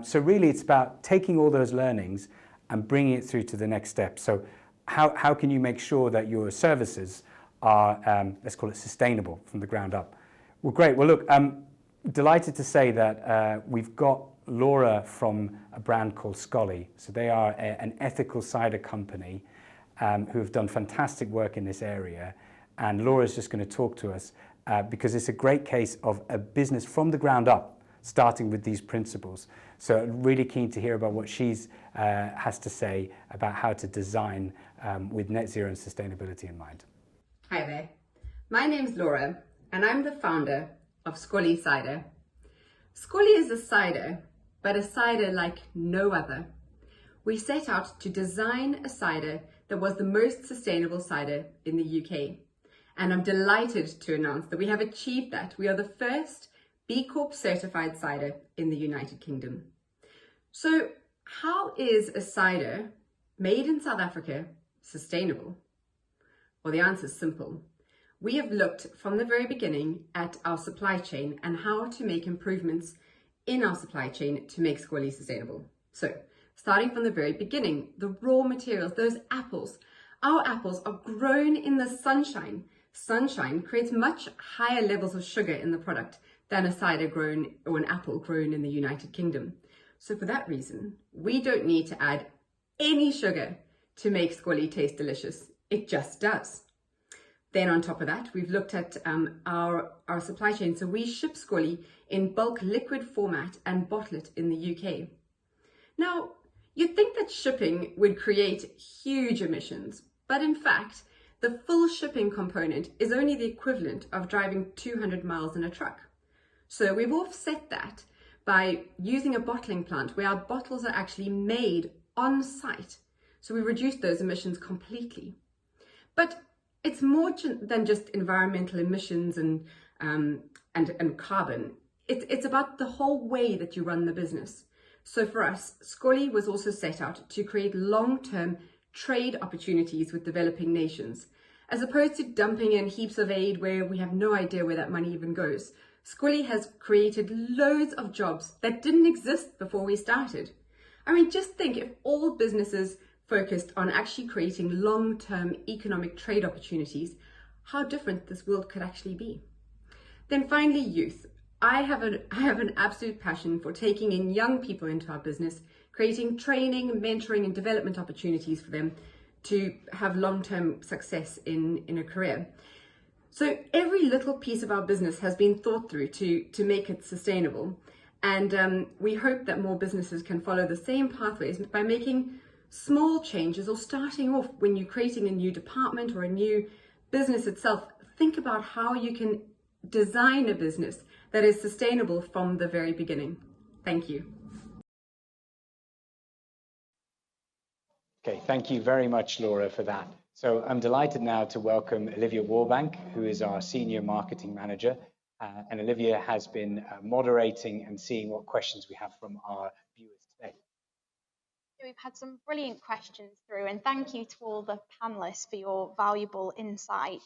So really it's about taking all those learnings and bringing it through to the next step. So how can you make sure that your services are, let's call it sustainable from the ground up? Well, great. Well, look, I'm delighted to say that we've got Laura from a brand called Scully. So they are an ethical cider company who have done fantastic work in this area. And Laura's just going to talk to us because it's a great case of a business from the ground up, starting with these principles. So really keen to hear about what she's has to say about how to design with net zero and sustainability in mind. Hi there. My name's Laura, and I'm the founder of Scully Cider. Scully is a cider, but a cider like no other. We set out to design a cider that was the most sustainable cider in the UK. And I'm delighted to announce that we have achieved that. We are the first B Corp certified cider in the United Kingdom. So how is a cider made in South Africa sustainable? Well, the answer is simple. We have looked from the very beginning at our supply chain and how to make improvements in our supply chain to make Scully sustainable. So starting from the very beginning, the raw materials, those apples, our apples are grown in the sunshine. Sunshine creates much higher levels of sugar in the product than a cider grown or an apple grown in the United Kingdom. So for that reason, we don't need to add any sugar to make Scully taste delicious. It just does. Then on top of that, we've looked at our supply chain. So we ship Scully in bulk liquid format and bottle it in the UK. Now, you'd think that shipping would create huge emissions, but in fact, the full shipping component is only the equivalent of driving 200 miles in a truck. So we've offset that by using a bottling plant where our bottles are actually made on site. So we reduced those emissions completely. But it's more than just environmental emissions and carbon. It's about the whole way that you run the business. So for us, Scully was also set out to create long-term trade opportunities with developing nations, as opposed to dumping in heaps of aid where we have no idea where that money even goes. Scully has created loads of jobs that didn't exist before we started. I mean, just think if all businesses focused on actually creating long-term economic trade opportunities, how different this world could actually be. Then finally, youth. I have an absolute passion for taking in young people into our business, creating training, mentoring and development opportunities for them to have long-term success in a career. So every little piece of our business has been thought through to make it sustainable. And we hope that more businesses can follow the same pathways by making small changes or starting off when you're creating a new department or a new business itself. Think about how you can design a business that is sustainable from the very beginning. Thank you. Okay, thank you very much, Laura, for that. So I'm delighted now to welcome Olivia Warbank, who is our Senior Marketing Manager. And Olivia has been moderating and seeing what questions we have from our viewers today. We've had some brilliant questions through, and thank you to all the panelists for your valuable insight.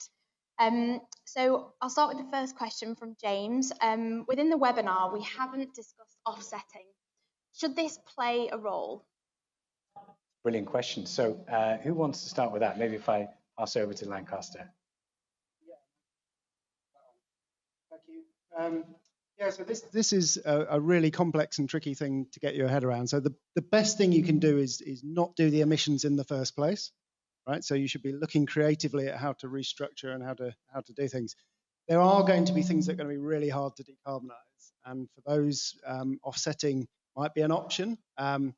So I'll start with the first question from James. Within the webinar, we haven't discussed offsetting. Should this play a role? Brilliant question. So who wants to start with that? Maybe if I pass over to Lancaster. Thank you. Yeah, so this is a really complex and tricky thing to get your head around. So the best thing you can do is not do the emissions in the first place, right? So you should be looking creatively at how to restructure and how to do things. There are going to be things that are going to be really hard to decarbonize, and for those, offsetting might be an option. But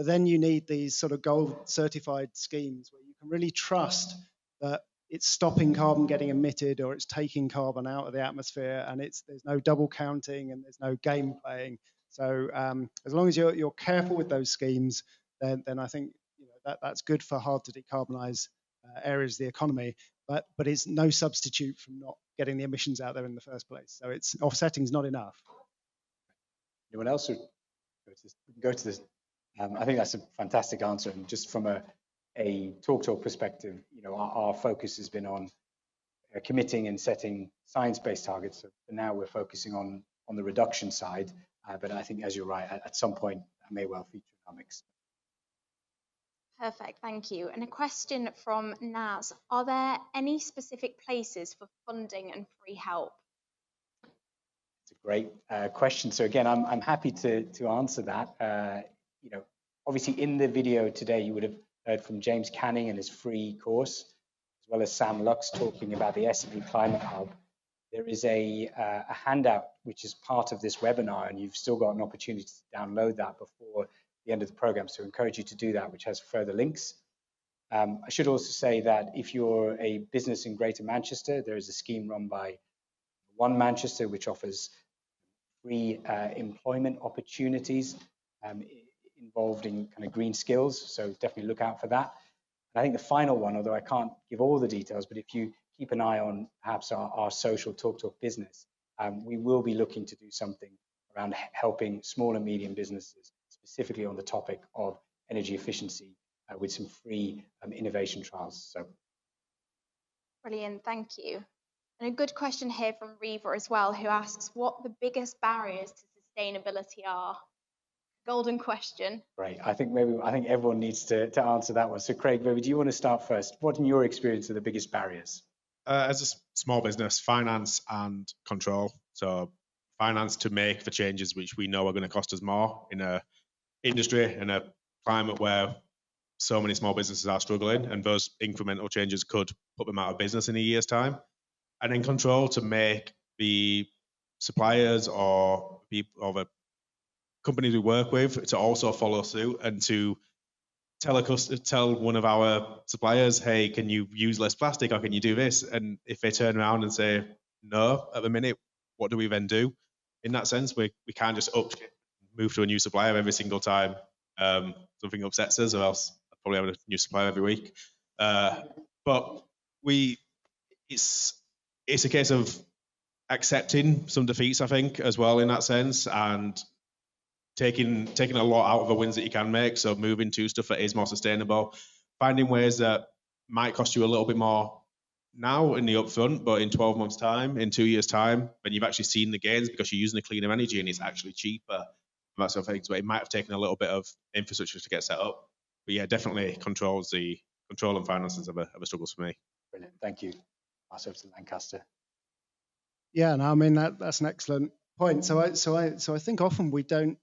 then you need these sort of gold certified schemes where you can really trust that it's stopping carbon getting emitted, or it's taking carbon out of the atmosphere, and there's no double counting and there's no game playing. So as long as you're careful with those schemes, then I think that's good for hard to decarbonize areas of the economy. But it's no substitute from not getting the emissions out there in the first place. So offsetting is not enough. Anyone else who go to this? I think that's a fantastic answer. And just from a TalkTalk perspective, our focus has been on committing and setting science-based targets. So for now, we're focusing on the reduction side. But I think, as you're right, at some point, that may well feature in our mix. Perfect, thank you. And a question from Naz. Are there any specific places for funding and free help? It's a great question. So again, I'm happy to answer that. Obviously in the video today, you would have heard from James Canning and his free course, as well as Sam Lux talking about the SME Climate Hub. There is a handout which is part of this webinar, and you've still got an opportunity to download that before the end of the program. So I encourage you to do that, which has further links. I should also say that if you're a business in Greater Manchester, there is a scheme run by One Manchester, which offers free employment opportunities involved in kind of green skills. So definitely look out for that. And I think the final one, although I can't give all the details, but if you keep an eye on perhaps our social TalkTalk business, we will be looking to do something around helping small and medium businesses, specifically on the topic of energy efficiency, with some free innovation trials. So, Brilliant, thank you. And a good question here from Reva as well, who asks what the biggest barriers to sustainability are. Golden question. Great. I think everyone needs to answer that one. So Craig, maybe do you want to start first? What in your experience are the biggest barriers? As a small business, finance and control. So finance to make the changes which we know are going to cost us more in a industry and a climate where so many small businesses are struggling, and those incremental changes could put them out of business in a year's time. And then control to make the suppliers or people or the companies we work with to also follow suit, and to tell one of our suppliers, hey, can you use less plastic, or can you do this? And if they turn around and say no at the minute, what do we then do? In that sense, we can't just move to a new supplier every single time something upsets us, or else I'd probably have a new supplier every week. But it's a case of accepting some defeats, I think, as well, in that sense, and taking a lot out of the wins that you can make. So moving to stuff that is more sustainable, finding ways that might cost you a little bit more now in the upfront, but in 12 months' time, in 2 years' time, when you've actually seen the gains because you're using a cleaner energy and it's actually cheaper, that sort of thing. So it might have taken a little bit of infrastructure to get set up. But yeah, definitely control and finances are the struggles for me. Brilliant. Thank you. Pass over to Lancaster. Yeah, no, I mean that's an excellent point. So I think often we don't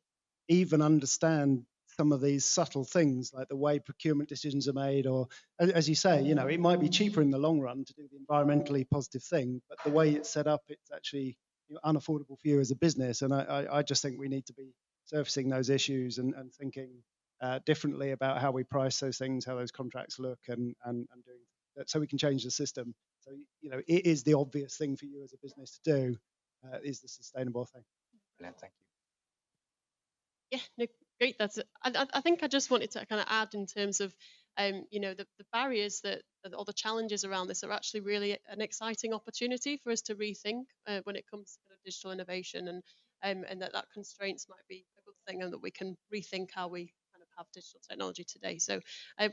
even understand some of these subtle things, like the way procurement decisions are made, or as you say, it might be cheaper in the long run to do the environmentally positive thing, but the way it's set up, it's actually unaffordable for you as a business. And I just think we need to be surfacing those issues and thinking differently about how we price those things, how those contracts look, and doing that, so we can change the system. So it is the obvious thing for you as a business to do, is the sustainable thing. Brilliant. Thank you. Yeah, no, great. That's it. I think I just wanted to kind of add in terms of you know, the barriers that or the challenges around this are actually really an exciting opportunity for us to rethink when it comes to kind of digital innovation, and that constraints might be a good thing, and that we can rethink how we kind of have digital technology today. So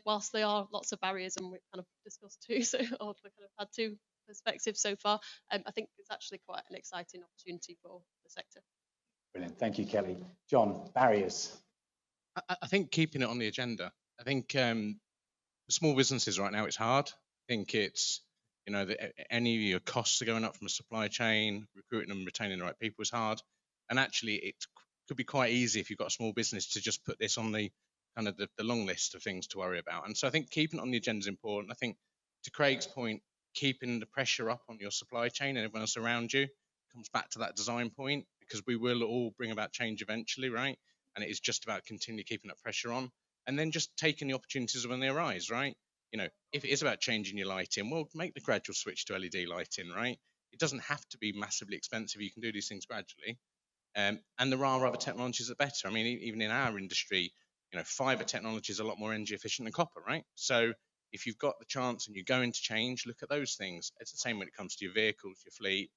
whilst there are lots of barriers, and we've kind of discussed two, so or we kind of had two perspectives so far, I think it's actually quite an exciting opportunity for the sector. Brilliant. Thank you, Kelly. John, barriers. I think keeping it on the agenda. I think for small businesses right now, it's hard. I think it's, you know, any of your costs are going up from a supply chain, recruiting and retaining the right people is hard. And actually, it could be quite easy if you've got a small business to just put this on the kind of the long list of things to worry about. And so I think keeping it on the agenda is important. I think to Craig's point, keeping the pressure up on your supply chain and everyone else around you comes back to that design point, because we will all bring about change eventually, right? And it is just about continually keeping that pressure on, and then just taking the opportunities when they arise, right? You know, if it is about changing your lighting, well, make the gradual switch to LED lighting, right? It doesn't have to be massively expensive. You can do these things gradually. And there are other technologies that are better. I mean, even in our industry, you know, fiber technology is a lot more energy efficient than copper, right? So if you've got the chance and you're going to change, look at those things. It's the same when it comes to your vehicles, your fleet,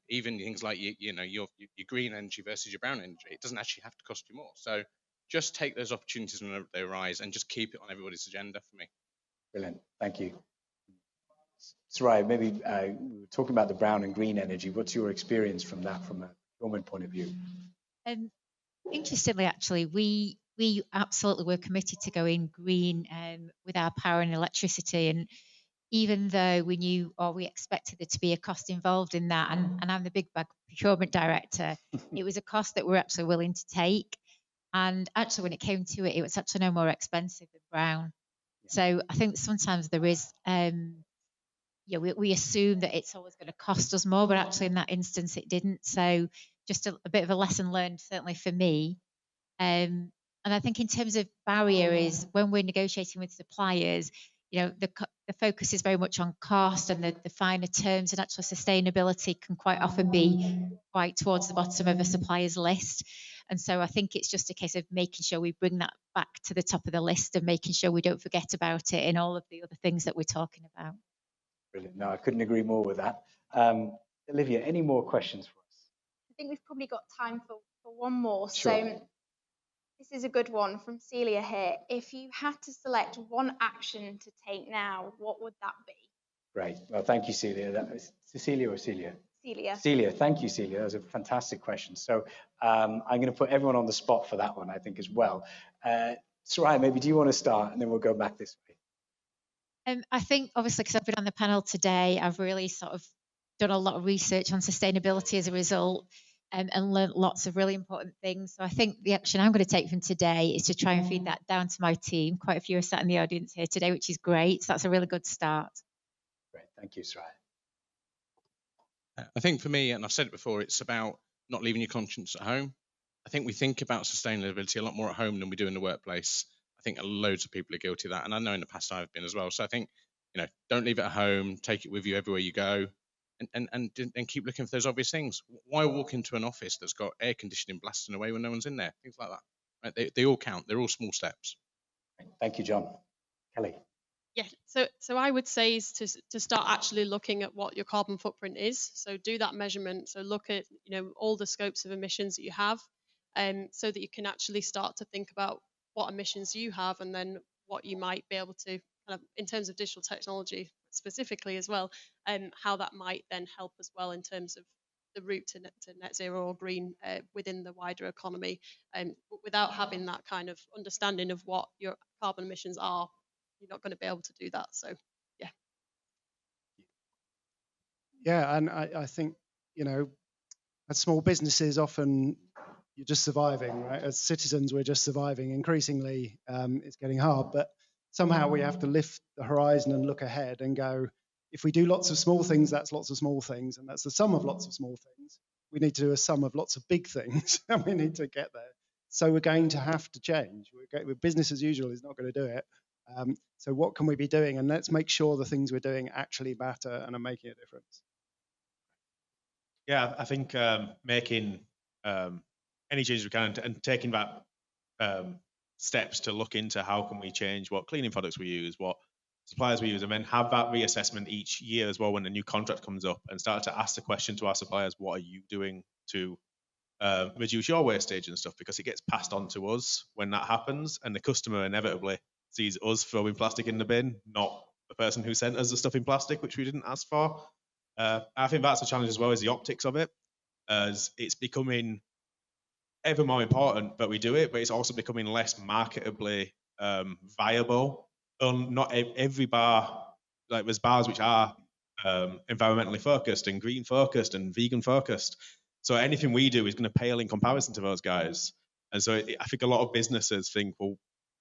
even things like your green energy versus your brown energy. It doesn't actually have to cost you more. So just take those opportunities when they arise and just keep it on everybody's agenda for me. Brilliant. Thank you. Soraya, maybe we were talking about the brown and green energy. What's your experience from that, from a procurement point of view? Interestingly, actually, we absolutely were committed to going green with our power and electricity. And even though we knew or we expected there to be a cost involved in that, and I'm the big bag procurement director, it was a cost that we're actually willing to take. And actually, when it came to it, it was actually no more expensive than brown. So I think sometimes there is, we assume that it's always going to cost us more, but actually in that instance, it didn't. So just a bit of a lesson learned, certainly for me. And I think in terms of barrier is when we're negotiating with suppliers, you know, the focus is very much on cost and the finer terms, and actually sustainability can quite often be quite towards the bottom of a supplier's list. And so I think it's just a case of making sure we bring that back to the top of the list and making sure we don't forget about it in all of the other things that we're talking about. Brilliant. No, I couldn't agree more with that. Olivia, any more questions for us? I think we've probably got time for one more. Sure. So this is a good one from Celia here. If you had to select one action to take now, what would that be? Great. Well, thank you, Celia. That was Cecilia or Celia? Celia. Celia, thank you, Celia. That was a fantastic question. So I'm going to put everyone on the spot for that one, I think, as well. Soraya, maybe do you want to start, and then we'll go back this way? I think, obviously, because I've been on the panel today, I've really sort of done a lot of research on sustainability as a result, and learned lots of really important things. So I think the action I'm going to take from today is to try and feed that down to my team. Quite a few are sat in the audience here today, which is great. So that's a really good start. Great. Thank you, Soraya. I think for me, and I've said it before, it's about not leaving your conscience at home. I think we think about sustainability a lot more at home than we do in the workplace. I think loads of people are guilty of that, and I know in the past I've been as well. So I think, you know, don't leave it at home. Take it with you everywhere you go, and keep looking for those obvious things. Why walk into an office that's got air conditioning blasting away when no one's in there? Things like that. Right? They all count. They're all small steps. Thank you, John. Kelly. Yeah, so I would say is to start actually looking at what your carbon footprint is. So do that measurement. So look at, you know, all the scopes of emissions that you have, so that you can actually start to think about what emissions you have, and then what you might be able to kind of, in terms of digital technology specifically as well, how that might then help as well in terms of the route to net zero or green within the wider economy. Without having that kind of understanding of what your carbon emissions are, you're not going to be able to do that. So, yeah. Yeah, and I think, you know, as small businesses, often you're just surviving, right? As citizens, we're just surviving. Increasingly, it's getting hard, but somehow we have to lift the horizon and look ahead and go, if we do lots of small things, that's lots of small things, and that's the sum of lots of small things. We need to do a sum of lots of big things, and we need to get there. So we're going to have to change. Business as usual is not going to do it. So what can we be doing? And let's make sure the things we're doing actually matter and are making a difference. Yeah, I think making any changes we can and taking that steps to look into how can we change what cleaning products we use, what suppliers we use, and then have that reassessment each year as well when a new contract comes up, and start to ask the question to our suppliers, what are you doing to reduce your wastage and stuff, because it gets passed on to us when that happens, and the customer inevitably sees us throwing plastic in the bin, not the person who sent us the stuff in plastic, which we didn't ask for. I think that's a challenge as well, is the optics of it, as it's becoming ever more important that we do it, but it's also becoming less marketably viable. Not every bar, like there's bars which are environmentally focused and green focused and vegan focused. So anything we do is going to pale in comparison to those guys. And so I think a lot of businesses think, well,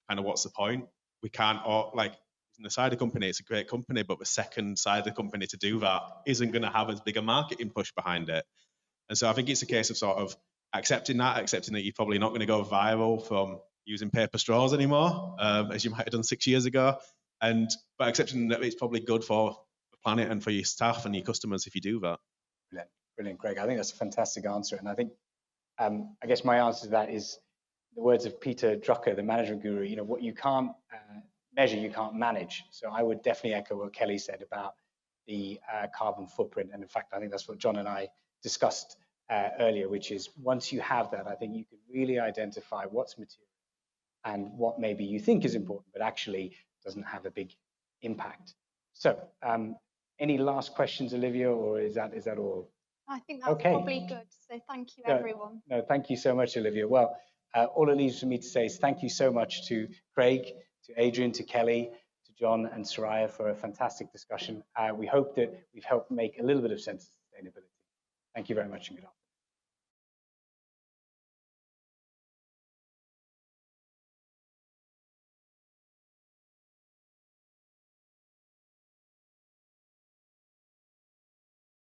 kind of what's the point? We can't, or like in the cider company, it's a great company, but the second cider company to do that isn't going to have as big a marketing push behind it. And so I think it's a case of sort of accepting that you're probably not going to go viral from using paper straws anymore, as you might have done 6 years ago, but accepting that it's probably good for the planet and for your staff and your customers if you do that. Brilliant, Craig. I think that's a fantastic answer. And I think, I guess my answer to that is the words of Peter Drucker, the management guru, you know, what you can't measure, you can't manage. So I would definitely echo what Kelly said about the carbon footprint. And in fact, I think that's what John and I discussed earlier, which is once you have that, I think you can really identify what's material and what maybe you think is important, but actually doesn't have a big impact. So any last questions, Olivia, or is that all? I think that's probably good. So thank you, everyone. No, thank you so much, Olivia. Well, all it leaves for me to say is thank you so much to Craig, to Adrian, to Kelly, to John and Soraya for a fantastic discussion. We hope that we've helped make a little bit of sense of sustainability. Thank you very much and good afternoon.